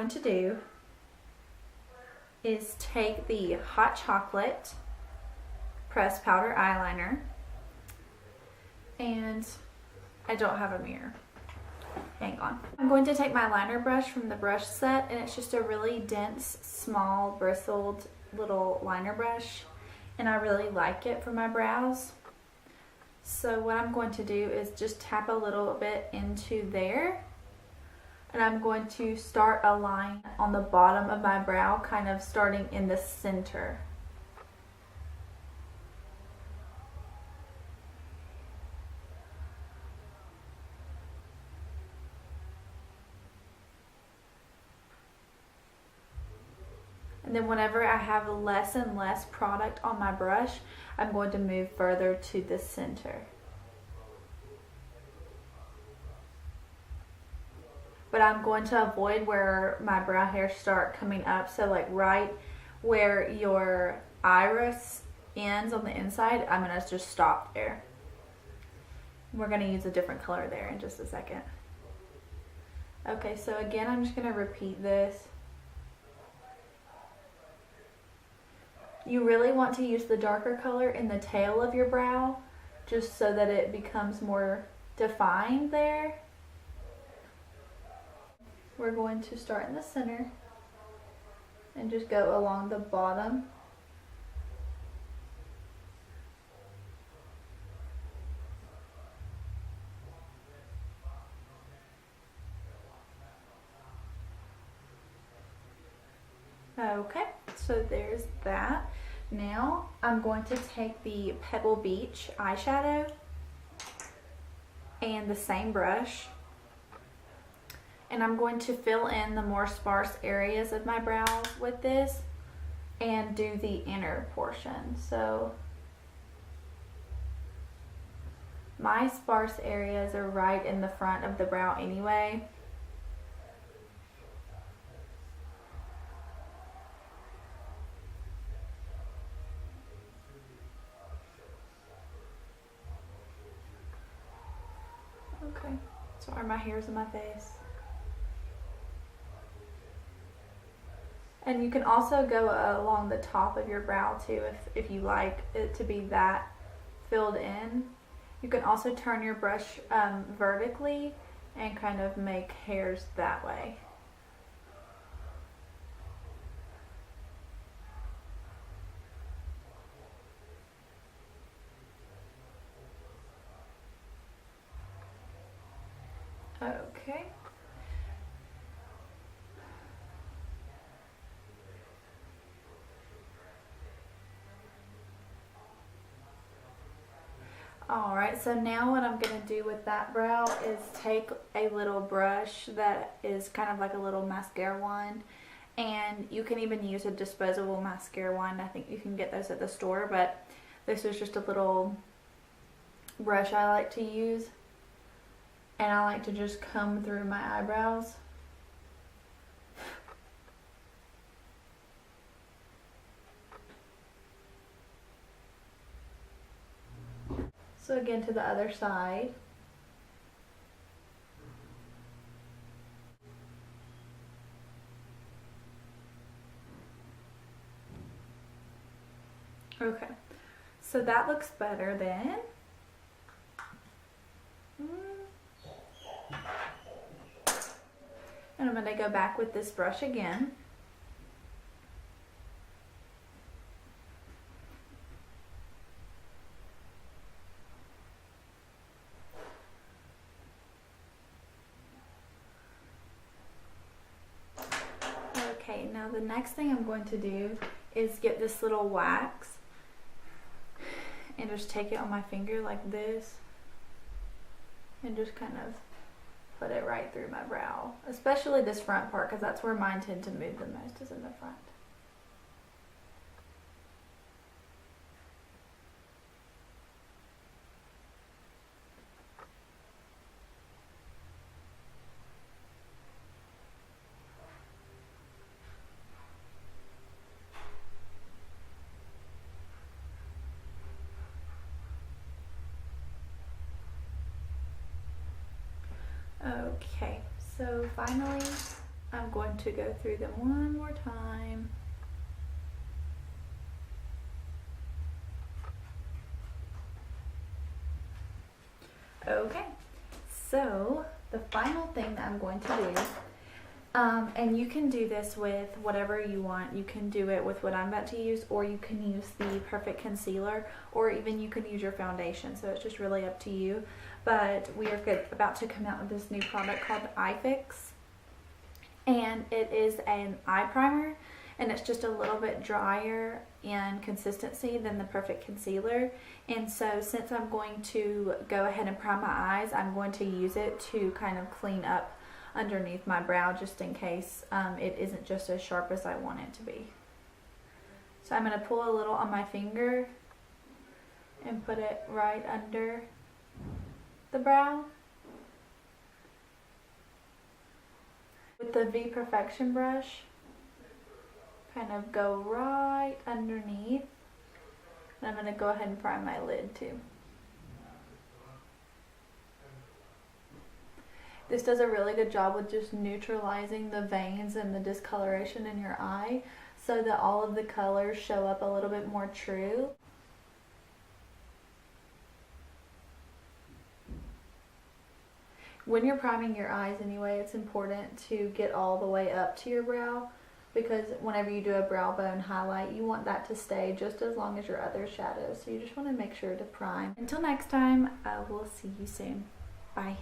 going to do is take the hot chocolate pressed powder eyeliner, and I don't have a mirror. Hang on. I'm going to take my liner brush from the brush set, and it's just a really dense, small, bristled little liner brush, and I really like it for my brows. So what I'm going to do is just tap a little bit into there, and I'm going to start a line on the bottom of my brow, kind of starting in the center. And then whenever I have less and less product on my brush, I'm going to move further to the center. But I'm going to avoid where my brow hairs start coming up. So like right where your iris ends on the inside, I'm going to just stop there. We're going to use a different color there in just a second. Okay, so again, I'm just going to repeat this. You really want to use the darker color in the tail of your brow, just so that it becomes more defined there. We're going to start in the center and just go along the bottom. Okay, so there's that. Now I'm going to take the Pebble Beach eyeshadow and the same brush, and I'm going to fill in the more sparse areas of my brows with this and do the inner portion. So my sparse areas are right in the front of the brow anyway. Okay, sorry, my hair's in my face. And you can also go along the top of your brow too if you like it to be that filled in. You can also turn your brush vertically and kind of make hairs that way. Okay. Alright, so now what I'm going to do with that brow is take a little brush that is kind of like a little mascara wand, and you can even use a disposable mascara wand. I think you can get those at the store, but this is just a little brush I like to use, and I like to just comb through my eyebrows. So again, to the other side. Okay, so that looks better then. And I'm going to go back with this brush again. Okay, now the next thing I'm going to do is get this little wax and just take it on my finger like this and just kind of put it right through my brow, especially this front part, because that's where mine tend to move the most, is in the front. Okay, so finally I'm going to go through them one more time. Okay, so the final thing that I'm going to do, and you can do this with whatever you want. You can do it with what I'm about to use, or you can use the Perfect Concealer, or even you can use your foundation. So it's just really up to you. But we are about to come out with this new product called iFix, and it is an eye primer, and it's just a little bit drier in consistency than the Perfect Concealer. And so since I'm going to go ahead and prime my eyes, I'm going to use it to kind of clean up underneath my brow, just in case it isn't just as sharp as I want it to be. So I'm going to pull a little on my finger and put it right under the brow. With the V Perfection brush, kind of go right underneath. And I'm going to go ahead and prime my lid too. This does a really good job with just neutralizing the veins and the discoloration in your eye, so that all of the colors show up a little bit more true. When you're priming your eyes anyway, it's important to get all the way up to your brow, because whenever you do a brow bone highlight, you want that to stay just as long as your other shadows. So you just want to make sure to prime. Until next time, I will see you soon. Bye.